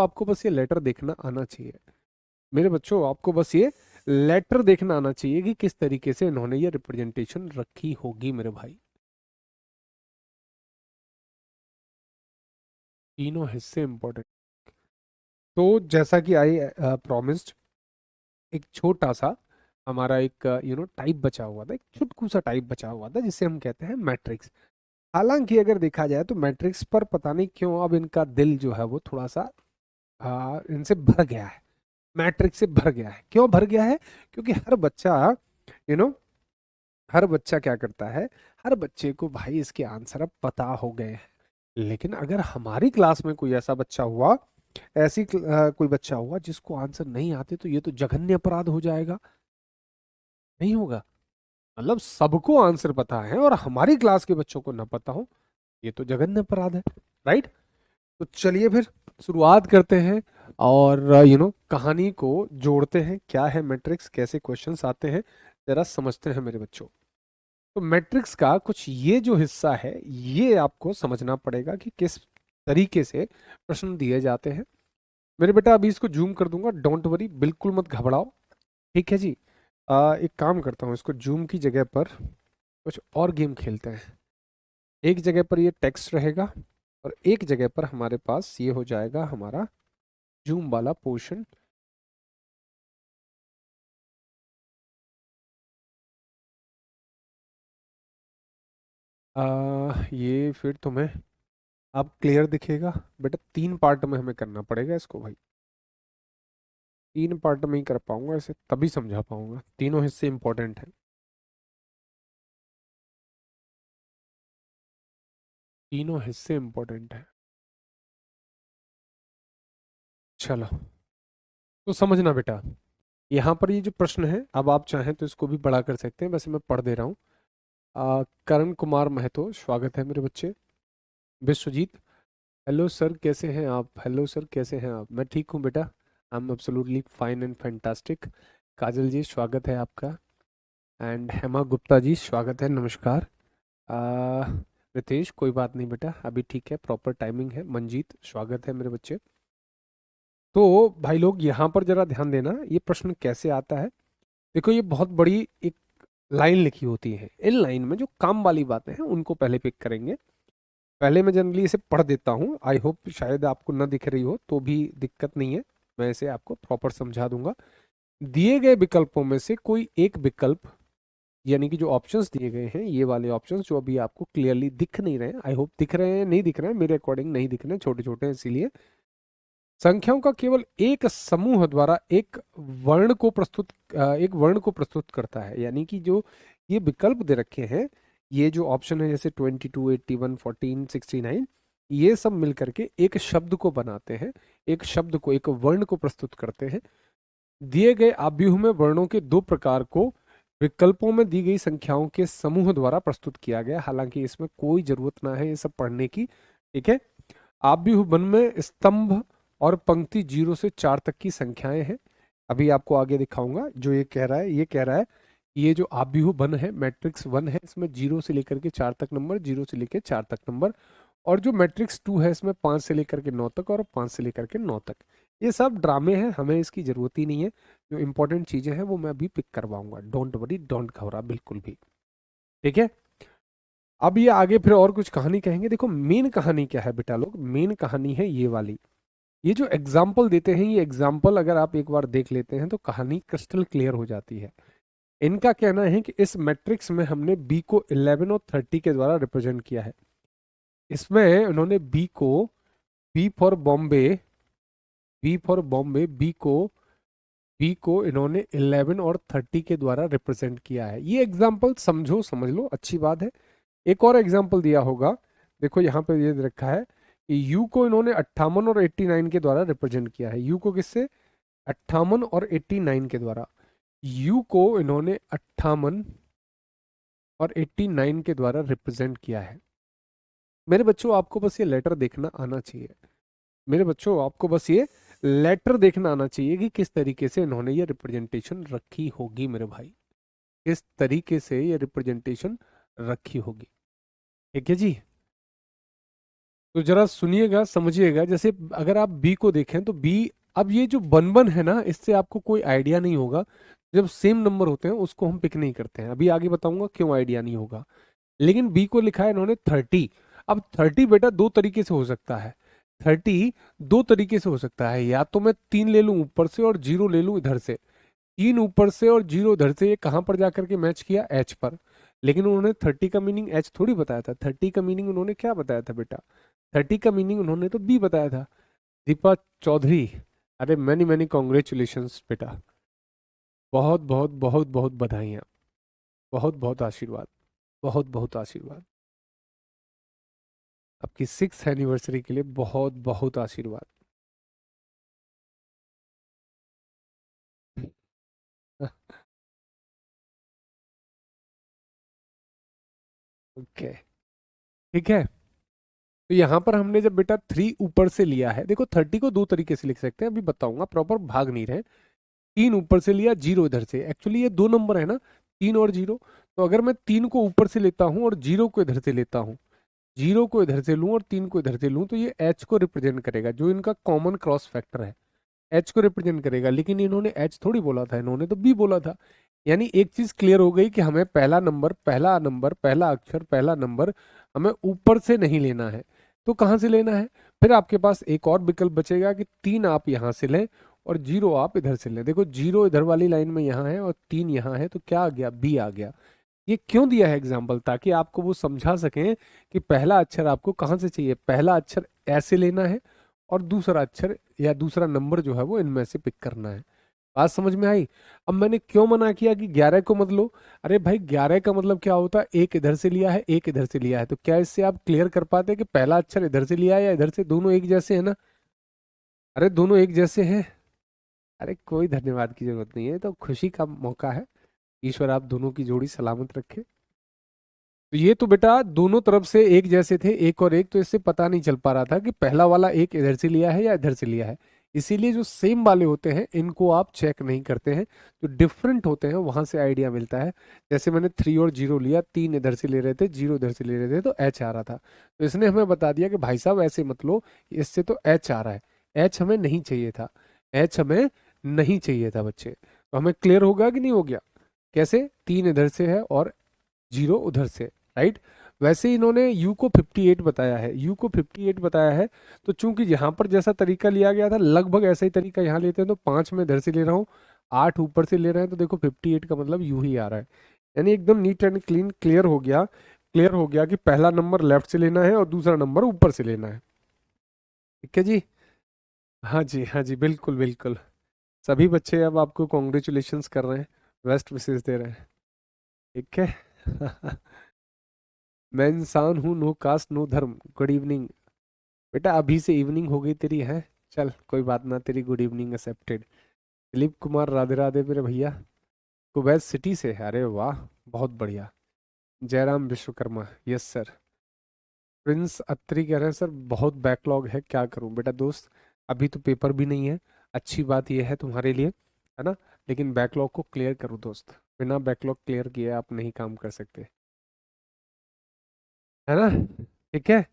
आपको बस ये लेटर देखना आना चाहिए मेरे बच्चों, आपको बस ये लेटर देखना आना चाहिए कि किस तरीके से इन्होंने ये रिप्रेजेंटेशन रखी होगी मेरे भाई। तीनों हिस्से इंपॉर्टेंट। तो जैसा कि आई प्रॉमिस्ड, एक छोटा सा हमारा एक टाइप बचा हुआ था, एक छुटकू सा टाइप बचा हुआ था जिसे हम कहते हैं मैट्रिक्स। हालांकि अगर देखा जाए तो मैट्रिक्स पर पता नहीं क्यों अब इनका दिल जो है वो थोड़ा सा इनसे भर गया है, मैट्रिक्स से भर गया है। क्यों भर गया है? क्योंकि हर बच्चा यू नो हर बच्चा क्या करता है, हर बच्चे को भाई इसके आंसर अब पता हो गए हैं। लेकिन अगर हमारी क्लास में कोई ऐसा बच्चा हुआ, कोई बच्चा हुआ जिसको आंसर नहीं आते, तो ये तो जघन्य अपराध हो जाएगा। नहीं होगा? मतलब सबको आंसर पता है और हमारी क्लास के बच्चों को ना पता हो, ये तो जघन्य अपराध है। राइट? तो चलिए फिर शुरुआत करते हैं और कहानी को जोड़ते हैं। क्या है मैट्रिक्स, कैसे क्वेश्चंस आते हैं, जरा समझते हैं मेरे बच्चों। तो मैट्रिक्स का कुछ ये जो हिस्सा है, ये आपको समझना पड़ेगा कि किस तरीके से प्रश्न दिए जाते हैं। मेरे बेटा अभी इसको जूम कर दूंगा, डोंट वरी, बिल्कुल मत घबराओ। ठीक है जी। एक काम करता हूँ, इसको जूम की जगह पर कुछ और गेम खेलते हैं। एक जगह पर ये टेक्स्ट रहेगा और एक जगह पर हमारे पास ये हो जाएगा हमारा जूम वाला पोर्शन। ये फिर तुम्हें अब क्लियर दिखेगा। बेटा 3 पार्ट में हमें करना पड़ेगा इसको भाई, 3 पार्ट में ही कर पाऊंगा इसे, तभी समझा पाऊंगा। तीनों हिस्से इंपॉर्टेंट हैं, तीनों हिस्से इंपॉर्टेंट हैं। चलो, तो समझना बेटा, यहाँ पर ये जो प्रश्न है, अब आप चाहें तो इसको भी बड़ा कर सकते हैं, वैसे मैं पढ़ दे रहा हूँ। करण कुमार महतो, स्वागत है मेरे बच्चे। विश्वजीत, हेलो सर कैसे हैं आप? हेलो सर कैसे हैं आप? मैं ठीक हूँ बेटा, I am absolutely fine and fantastic. Kajal ji स्वागत है आपका। एंड हेमा गुप्ता जी स्वागत है, नमस्कार। आ, रितेश कोई बात नहीं बेटा, अभी ठीक है, प्रॉपर टाइमिंग है। मंजीत स्वागत है मेरे बच्चे। तो भाई लोग यहाँ पर जरा ध्यान देना, ये प्रश्न कैसे आता है। देखो ये बहुत बड़ी एक लाइन लिखी होती है, इन लाइन में जो काम वाली बातें हैं उनको पहले पिक करेंगे। पहले मैं जनरली इसे पढ़ देता हूँ, आई होप शायद आपको ना दिख रही हो तो भी दिक्कत नहीं है, मैं इसे आपको प्रॉपर समझा दूंगा। दिए गए विकल्पों में से कोई एक विकल्प, यानी कि जो ऑप्शंस दिए गए हैं, ये वाले ऑप्शंस जो अभी आपको क्लियरली दिख नहीं रहे हैं, आई होप दिख रहे हैं, नहीं दिख रहे हैं मेरे अकॉर्डिंग, नहीं दिख रहे हैं, छोटे छोटे हैं इसीलिए। संख्याओं का केवल एक समूह द्वारा एक वर्ण को प्रस्तुत करता है। यानी कि जो ये विकल्प दे रखे हैं, ये जो ऑप्शन है जैसे 22, 81, 14, 69, ये सब मिलकर के एक शब्द को बनाते हैं, एक शब्द को, एक वर्ण को प्रस्तुत करते हैं। दिए गए आव्यूह में वर्णों के 2 प्रकार को विकल्पों में दी गई संख्याओं के समूह द्वारा प्रस्तुत किया गया। हालांकि इसमें कोई जरूरत ना है ये सब पढ़ने की, ठीक है। आव्यूह वन में स्तंभ और पंक्ति 0 से 4 तक की संख्याएं हैं। अभी आपको आगे दिखाऊंगा। जो ये कह रहा है, ये कह रहा है ये जो आव्यूह वन है, मैट्रिक्स वन है, इसमें 0 से लेकर के 4 तक नंबर, 0 से लेकर 4 तक नंबर। और जो मैट्रिक्स टू है, इसमें 5 से लेकर के 9 तक और 5 से लेकर के 9 तक। ये सब ड्रामे हैं, हमें इसकी जरूरत ही नहीं है। जो इंपॉर्टेंट चीजें हैं वो मैं अभी पिक करवाऊंगा, डोंट वरी, डोंट घबरा बिल्कुल भी। ठीक है। अब ये आगे फिर और कुछ कहानी कहेंगे। देखो मेन कहानी क्या है बेटा लोग, मेन कहानी है ये वाली। ये जो एग्जाम्पल देते हैं, ये एग्जाम्पल अगर आप एक बार देख लेते हैं तो कहानी क्रिस्टल क्लियर हो जाती है। इनका कहना है कि इस मैट्रिक्स में हमने बी को 11 और 30 के द्वारा रिप्रेजेंट किया है। इसमें उन्होंने बी फॉर बॉम्बे, बी को इन्होंने 11 और 30 के द्वारा रिप्रेजेंट किया है। ये एग्जाम्पल समझो, समझ लो, अच्छी बात है। एक और एग्जाम्पल दिया होगा, देखो यहाँ पे ये रखा है कि यू को इन्होंने 58 और 89 के द्वारा रिप्रेजेंट किया है। यू को किससे? 58 और 89 के द्वारा। यू को इन्होंने 58 और 89 के द्वारा रिप्रेजेंट किया है। मेरे बच्चों आपको बस ये लेटर देखना आना चाहिए, मेरे बच्चों आपको बस ये लेटर देखना आना चाहिए कि किस तरीके से इन्होंने ये रिप्रेजेंटेशन रखी होगी मेरे भाई, किस तरीके से ये रिप्रेजेंटेशन रखी होगी। ठीक है जी। तो जरा सुनिएगा, समझिएगा। जैसे अगर आप बी को देखें तो बी, अब ये जो वन वन है ना, इससे आपको कोई आइडिया नहीं होगा। जब सेम नंबर होते हैं उसको हम पिक नहीं करते हैं, अभी आगे बताऊंगा क्यों आइडिया नहीं होगा। लेकिन बी को लिखा है इन्होंने 30। अब 30 बेटा दो तरीके से हो सकता है। 30 दो तरीके से हो सकता है, या तो मैं 3 ले लूं ऊपर से और 0 ले लूं इधर से। 3 ऊपर से और 0 इधर से, ये कहां पर जाकर के मैच किया, एच पर। लेकिन उन्होंने 30 का मीनिंग एच थोड़ी बताया था, 30 का मीनिंग उन्होंने क्या बताया था बेटा, 30 का मीनिंग उन्होंने तो बी बताया था। दीपा चौधरी, अरे मैनी मैनी कॉन्ग्रेचुलेशंस बेटा, बहुत बहुत बहुत बहुत बधाइयाँ, बहुत बहुत आशीर्वाद, बहुत बहुत आशीर्वाद। आपकी 6th एनिवर्सरी के लिए बहुत बहुत आशीर्वाद। ओके, ठीक है। तो यहाँ पर हमने जब बेटा 3 ऊपर से लिया है, देखो 30 को दो तरीके से लिख सकते हैं, अभी बताऊंगा, प्रॉपर भाग नहीं रहे। 3 ऊपर से लिया, 0 इधर से, एक्चुअली ये दो नंबर है ना, 3 और 0। तो अगर मैं 3 को ऊपर से लेता हूँ और 0 को इधर से लेता हूँ, 0 को इधर से लूँ और 3 को इधर से लूँ, तो ये एच को रिप्रेजेंट करेगा, जो इनका कॉमन क्रॉस फैक्टर है, एच को रिप्रेजेंट करेगा। लेकिन इन्होंने एच थोड़ी बोला था, इन्होंने तो बी बोला था। यानी एक चीज क्लियर हो गई कि हमें पहला नंबर, पहला नंबर, पहला अक्षर, पहला नंबर हमें ऊपर से नहीं लेना है। तो कहाँ से लेना है? फिर आपके पास एक और विकल्प बचेगा कि 3 आप यहाँ से लें और 0 आप इधर से लें। देखो 0 इधर वाली लाइन में यहाँ है और 3 यहाँ है, तो क्या आ गया, बी आ गया। ये क्यों दिया है एग्जाम्पल, ताकि आपको वो समझा सकें कि पहला अक्षर आपको कहाँ से चाहिए, पहला अक्षर ऐसे लेना है और दूसरा अक्षर या दूसरा नंबर जो है वो इनमें से पिक करना है। बात समझ में आई? अब मैंने क्यों मना किया कि 11 को मत लो? अरे भाई 11 का मतलब क्या होता है, एक इधर से लिया है, एक इधर से लिया है, तो क्या इससे आप क्लियर कर पाते हैं कि पहला अक्षर इधर से लिया है या इधर से, दोनों एक जैसे है ना? अरे दोनों एक जैसे हैं। अरे कोई धन्यवाद की जरूरत नहीं है, तो खुशी का मौका है। ईश्वर आप दोनों की जोड़ी सलामत रखे। तो ये तो बेटा दोनों तरफ से एक जैसे थे, एक और एक, तो इससे पता नहीं चल पा रहा था कि पहला वाला एक इधर से लिया है या इधर से लिया है। इसीलिए जो सेम वाले होते हैं इनको आप चेक नहीं करते हैं, जो डिफरेंट होते हैं वहां से आइडिया मिलता है। जैसे मैंने 3 और 0 लिया, 3 इधर से ले रहे थे, 0 इधर से ले रहे थे, तो एच आ रहा था। तो इसने हमें बता दिया कि भाई साहब ऐसे मत लो, इससे तो एच आ रहा है। एच हमें नहीं चाहिए था, एच हमें नहीं चाहिए था बच्चे। तो हमें क्लियर होगा कि नहीं हो गया? कैसे, 3 इधर से है और 0 उधर से, राइट। वैसे ही इन्होंने u को 58 बताया है, u को 58 बताया है। तो चूंकि यहाँ पर जैसा तरीका लिया गया था, लगभग ऐसा ही तरीका यहाँ लेते हैं, तो 5 में इधर से ले रहा हूँ, 8 ऊपर से ले रहे हैं, तो देखो 58 का मतलब u ही आ रहा है। यानी एकदम नीट एंड क्लीन क्लियर हो गया, क्लियर हो गया कि पहला नंबर लेफ्ट से लेना है और दूसरा नंबर ऊपर से लेना है। ठीक है जी। हाँ जी, हाँ जी, बिल्कुल बिल्कुल। सभी बच्चे अब आपको कॉन्ग्रेचुलेशंस कर रहे हैं, बेस्ट विशेष दे रहे हैं। ठीक है। मैं इंसान हूँ, नो कास्ट नो धर्म, गुड इवनिंग। बेटा अभी से इवनिंग हो गई तेरी है, चल कोई बात ना, तेरी good evening accepted. Dilip Kumar, Radhe Radhe मेरे भैया। कुवैत सिटी से, अरे वाह, बहुत बढ़िया। Jairam Vishwakarma, yes sir. प्रिंस अत्री कह रहे हैं सर बहुत बैकलॉग है, क्या करूं बेटा दोस्त, अभी तो पेपर भी नहीं है। अच्छी बात यह है तुम्हारे लिए, है ना, लेकिन बैकलॉग को क्लियर करो दोस्त, बिना बैकलॉग क्लियर किए आप नहीं काम कर सकते, है ना। ठीक है।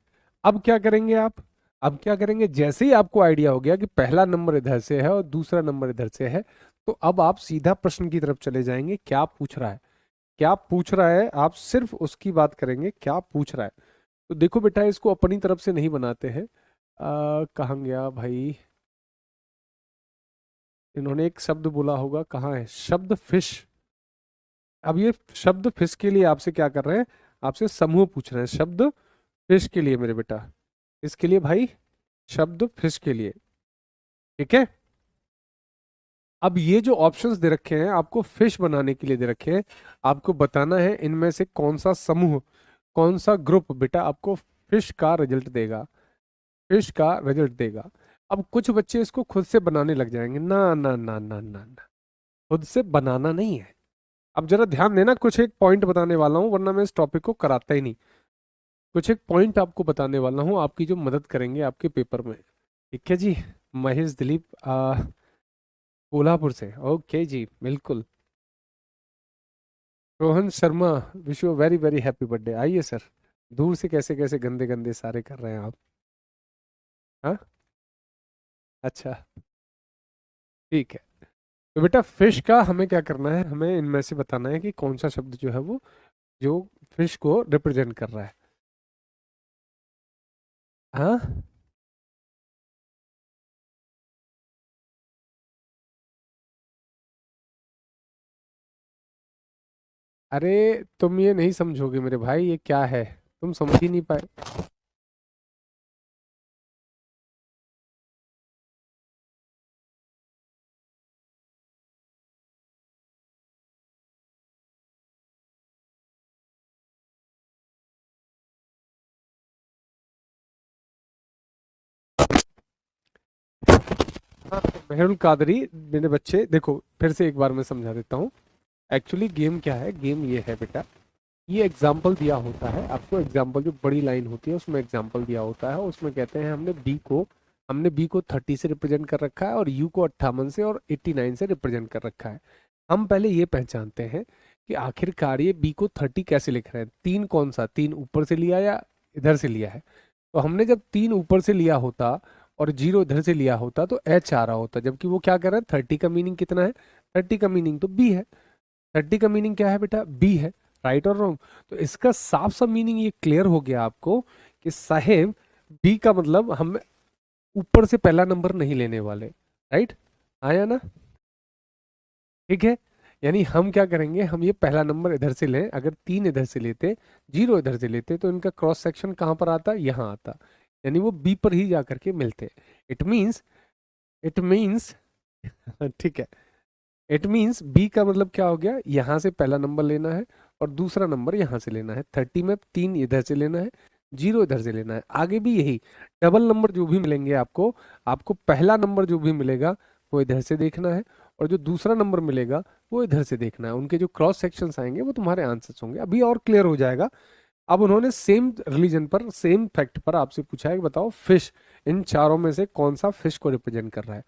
अब क्या करेंगे आप? अब क्या करेंगे, जैसे ही आपको आइडिया हो गया कि पहला नंबर इधर से है और दूसरा नंबर इधर से है, तो अब आप सीधा प्रश्न की तरफ चले जाएंगे, क्या पूछ रहा है, क्या पूछ रहा है, आप सिर्फ उसकी बात करेंगे, क्या पूछ रहा है। तो देखो बेटा, इसको अपनी तरफ से नहीं बनाते हैं। कहाँ गया भाई, इन्होंने एक शब्द बोला होगा, कहाँ है शब्द, फिश। अब ये शब्द फिश के लिए आपसे क्या कर रहे हैं, आपसे समूह पूछ रहे हैं, शब्द फिश के लिए मेरे बेटा, इसके लिए भाई, शब्द फिश के लिए। ठीक है। अब ये जो ऑप्शंस दे रखे हैं आपको फिश बनाने के लिए दे रखे हैं, आपको बताना है इनमें से कौन सा समूह, कौन सा ग्रुप बेटा आपको फिश का रिजल्ट देगा, फिश का रिजल्ट देगा। अब कुछ बच्चे इसको खुद से बनाने लग जाएंगे, ना ना ना ना ना ना, खुद से बनाना नहीं है। अब जरा ध्यान देना, कुछ एक पॉइंट बताने वाला हूँ, वरना मैं इस टॉपिक को कराता ही नहीं। कुछ एक पॉइंट आपको बताने वाला हूँ, आपकी जो मदद करेंगे आपके पेपर में। ठीक है जी। महेश दिलीप कोल्हापुर से, ओके जी बिल्कुल। Rohan Sharma, wish you very very happy birthday, आइए सर। दूर से कैसे कैसे गंदे गंदे सारे कर रहे हैं आप। हाँ, अच्छा, ठीक है। तो बेटा फिश का हमें क्या करना है, हमें इनमें से बताना है कि कौन सा शब्द जो है वो जो फिश को रिप्रेजेंट कर रहा है। हाँ, अरे तुम ये नहीं समझोगे मेरे भाई, ये क्या है, तुम समझ ही नहीं पाए। हाँ, मेहुल कादरी, मेरे बच्चे देखो फिर से एक बार मैं समझा देता हूँ। एक्चुअली गेम क्या है, गेम ये है बेटा, ये एग्जाम्पल दिया होता है आपको, एग्जाम्पल जो बड़ी लाइन होती है उसमें एग्जाम्पल दिया होता है, उसमें कहते हैं हमने बी को 30 से रिप्रेजेंट कर रखा है और यू को 58 से और 89 से रिप्रेजेंट कर रखा है। हम पहले ये पहचानते हैं कि आखिरकार ये बी को 30 कैसे लिख रहे हैं, तीन कौन सा, तीन ऊपर से लिया या इधर से लिया है। तो हमने जब तीन ऊपर से लिया होता और जीरो इधर से लिया होता तो एच आ रहा होता, जबकि वो क्या कर रहा है, 30 का मीनिंग कितना है, 30 का मीनिंग तो बी है, 30 का मीनिंग क्या है बेटा, बी है। राइट और रॉन्ग? तो इसका साफ सा मीनिंग ये क्लियर हो गया आपको कि साहेब बी का मतलब हम ऊपर से पहला नंबर नहीं लेने वाले। राइट, आया ना? ठीक है, यानी हम क्या करेंगे, हम ये पहला नंबर इधर से लें, अगर तीन इधर से लेते, जीरो इधर से लेते, तो इनका क्रॉस सेक्शन कहाँ पर आता, यहाँ आता, यानी वो बी पर ही जा करके मिलते। इट मीन्स इट मीन्स ठीक है, इट मीन्स बी का मतलब क्या हो गया, यहाँ से पहला नंबर लेना है और दूसरा नंबर यहाँ से लेना है, 30 में तीन इधर से लेना है, जीरो इधर से लेना है। आगे भी यही, डबल नंबर जो भी मिलेंगे आपको, आपको पहला नंबर जो भी मिलेगा वो इधर से देखना है और जो दूसरा नंबर मिलेगा वो इधर से देखना है। उनके जो क्रॉस सेक्शंस आएंगे वो तुम्हारे आंसर्स होंगे, अभी और क्लियर हो जाएगा। अब उन्होंने सेम रिलीजन पर, सेम फैक्ट पर आपसे पूछा है कि बताओ फिश इन चारों में से कौन सा फिश को रिप्रेजेंट कर रहा है।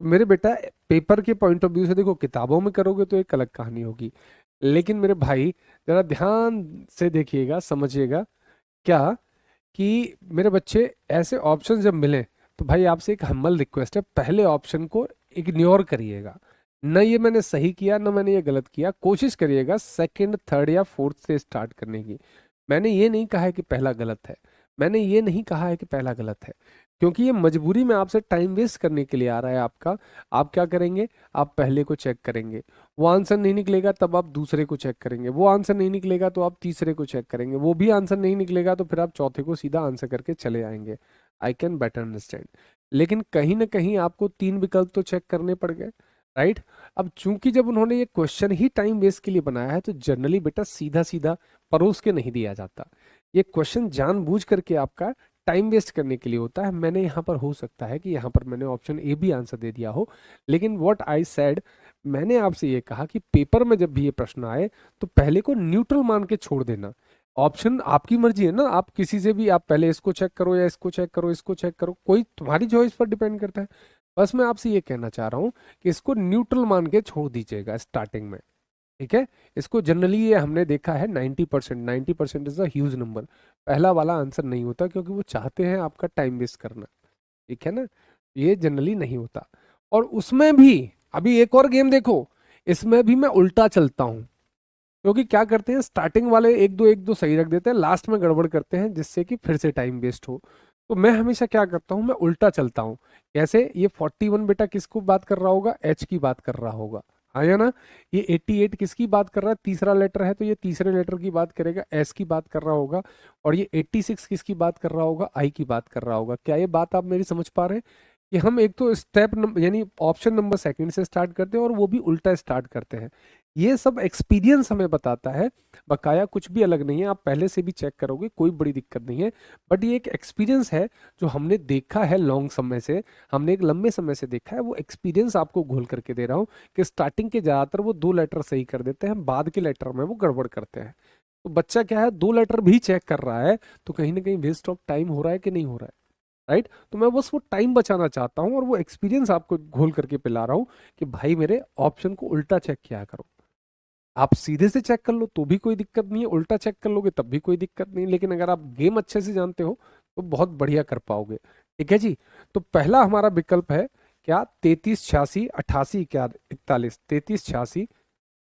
मेरे बेटा पेपर के पॉइंट ऑफ व्यू से देखो, किताबों में करोगे तो एक अलग कहानी होगी, लेकिन मेरे भाई जरा ध्यान से देखिएगा, समझिएगा क्या, कि मेरे बच्चे ऐसे ऑप्शन जब मिले तो भाई आपसे एक हम्बल रिक्वेस्ट है, पहले ऑप्शन को इग्नोर करिएगा। न ये मैंने सही किया न मैंने ये गलत किया, कोशिश करिएगा सेकंड थर्ड या फोर्थ से स्टार्ट करने की। मैंने ये नहीं कहा है कि पहला गलत है, मैंने ये नहीं कहा है कि पहला गलत है, क्योंकि ये मजबूरी में आपसे टाइम वेस्ट करने के लिए आ रहा है आपका। आप क्या करेंगे, आप पहले को चेक करेंगे, वो आंसर नहीं निकलेगा तब आप दूसरे को चेक करेंगे, वो आंसर नहीं निकलेगा तो आप तीसरे को चेक करेंगे, वो भी आंसर नहीं निकलेगा तो फिर आप चौथे को सीधा आंसर करके चले आएंगे। आई कैन बेटर अंडरस्टैंड, लेकिन कहीं ना कहीं आपको तीन विकल्प तो चेक करने पड़ गए। राइट, अब चूंकि जब उन्होंने ये क्वेश्चन ही टाइम वेस्ट के लिए बनाया है तो जनरली बेटा सीधा सीधा परोस के नहीं दिया जाता, ये क्वेश्चन जानबूझ करके आपका टाइम वेस्ट करने के लिए होता है। मैंने यहाँ पर, हो सकता है कि यहाँ पर मैंने ऑप्शन ए भी आंसर दे दिया हो, लेकिन व्हाट आई सेड, मैंने आपसे ये कहा कि पेपर में जब भी ये प्रश्न आए तो पहले को न्यूट्रल मान के छोड़ देना। ऑप्शन आपकी मर्जी है ना, आप किसी से भी, आप पहले इसको चेक करो या इसको चेक करो, इसको चेक करो, कोई तुम्हारी चॉइस पर डिपेंड करता है। बस मैं आपसे ये कहना चाह रहा हूँ कि इसको न्यूट्रल मान के छोड़ दीजिएगा स्टार्टिंग में। ठीक है, इसको जनरली ये हमने देखा है 90%, 90% इज अ ह्यूज नंबर, पहला वाला आंसर नहीं होता क्योंकि वो चाहते हैं आपका टाइम वेस्ट करना। ठीक है ना, ये जनरली नहीं होता। और उसमें भी अभी एक और गेम देखो, इसमें भी मैं उल्टा चलता हूँ, क्योंकि क्या करते हैं, स्टार्टिंग वाले एक दो सही रख देते हैं, लास्ट में गड़बड़ करते हैं जिससे कि फिर से टाइम वेस्ट हो। तो मैं हमेशा क्या करता हूँ, मैं उल्टा चलता हूँ। कैसे, ये 41 बेटा किसको बात कर रहा होगा, एच की बात कर रहा होगा, आया ना? ये 88 किसकी बात कर रहा है, तीसरा लेटर है तो ये तीसरे लेटर की बात करेगा, एस की बात कर रहा होगा। और ये 86 किसकी बात कर रहा होगा, आई की बात कर रहा होगा। क्या ये बात आप मेरी समझ पा रहे हैं कि हम एक तो स्टेप नंबर यानी ऑप्शन नंबर सेकंड से स्टार्ट करते हैं और वो भी उल्टा स्टार्ट करते हैं। ये सब एक्सपीरियंस हमें बताता है, बकाया कुछ भी अलग नहीं है, आप पहले से भी चेक करोगे कोई बड़ी दिक्कत नहीं है। बट ये एक एक्सपीरियंस है जो हमने देखा है लॉन्ग समय से, हमने एक लंबे समय से देखा है, वो एक्सपीरियंस आपको घोल करके दे रहा हूँ कि स्टार्टिंग के ज्यादातर वो दो लेटर सही कर देते हैं, बाद के लेटर में वो गड़बड़ करते हैं। तो बच्चा क्या है, दो लेटर भी चेक कर रहा है तो कहीं ना कहीं वेस्ट ऑफ टाइम हो रहा है कि नहीं हो रहा है। राइट, तो मैं बस वो टाइम बचाना चाहता हूँ और वो एक्सपीरियंस आपको घोल करके पिला रहा हूँ कि भाई मेरे ऑप्शन को उल्टा चेक किया करो। आप सीधे से चेक कर लो तो भी कोई दिक्कत नहीं है, उल्टा चेक कर लोगे तब भी कोई दिक्कत नहीं, लेकिन अगर आप गेम अच्छे से जानते हो तो बहुत बढ़िया कर पाओगे। ठीक है जी। तो पहला हमारा विकल्प है क्या, 33 86 88 41, 33 86,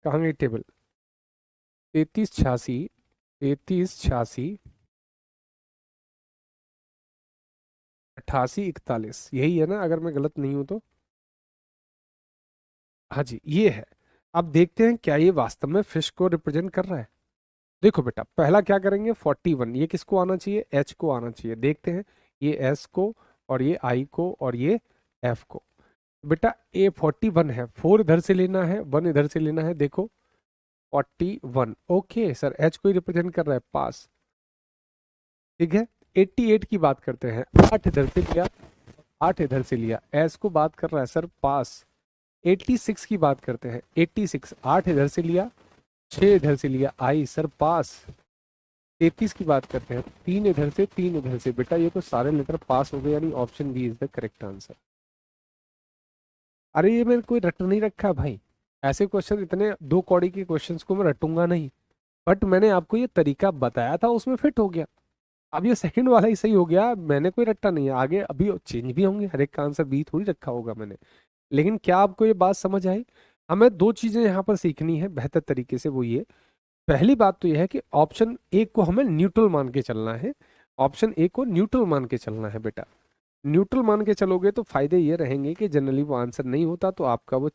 कहाँ गई टेबल, 33 86, 33 86 88 41, यही है ना अगर मैं गलत नहीं हूं तो। हाँ जी ये है। अब देखते हैं क्या ये वास्तव में फिश को रिप्रेजेंट कर रहा है। देखो बेटा पहला क्या करेंगे, 41 ये किसको आना चाहिए, एच को आना चाहिए, देखते हैं। ये एस को, और ये आई को, और ये एफ को। बेटा ए 41 है, 4 इधर से लेना है, 1 इधर से लेना है, देखो 41, ओके सर एच को ही रिप्रेजेंट कर रहा है, पास। ठीक है। 88 की बात करते हैं, 8 इधर से लिया, 8 इधर से लिया, एस को बात कर रहा है सर, पास। 86 की बात करते हैं, 86, 8 इधर से लिया, 6 इधर से लिया, आई सर पास। 33 की बात करते हैं, 3 इधर से 3 इधर से, बेटा ये तो सारे लेटर पास हो गए, यानी option B is the correct answer. अरे ये मैंने कोई रट नहीं रखा भाई, ऐसे क्वेश्चन इतने दो कौड़ी के क्वेश्चंस को मैं रटूंगा नहीं। बट मैंने आपको ये तरीका बताया था, उसमें फिट हो गया। अब ये सेकंड वाला ही सही हो गया, मैंने कोई रट्टा नहीं है, आगे अभी चेंज भी होंगे, हर एक का आंसर बी थोड़ी रखा होगा मैंने। लेकिन क्या आपको ये बात समझ आई। हमें दो चीजें यहाँ पर सीखनी है बेहतर तरीके से, वो ये, पहली बात तो यह है कि ऑप्शन ए को हमें न्यूट्रल मान के चलना है। ऑप्शन ए को न्यूट्रल मान के चलना है बेटा। न्यूट्रल मान के चलोगे तो फायदे ये रहेंगे कि जनरली वो आंसर नहीं होता, तो आपका वो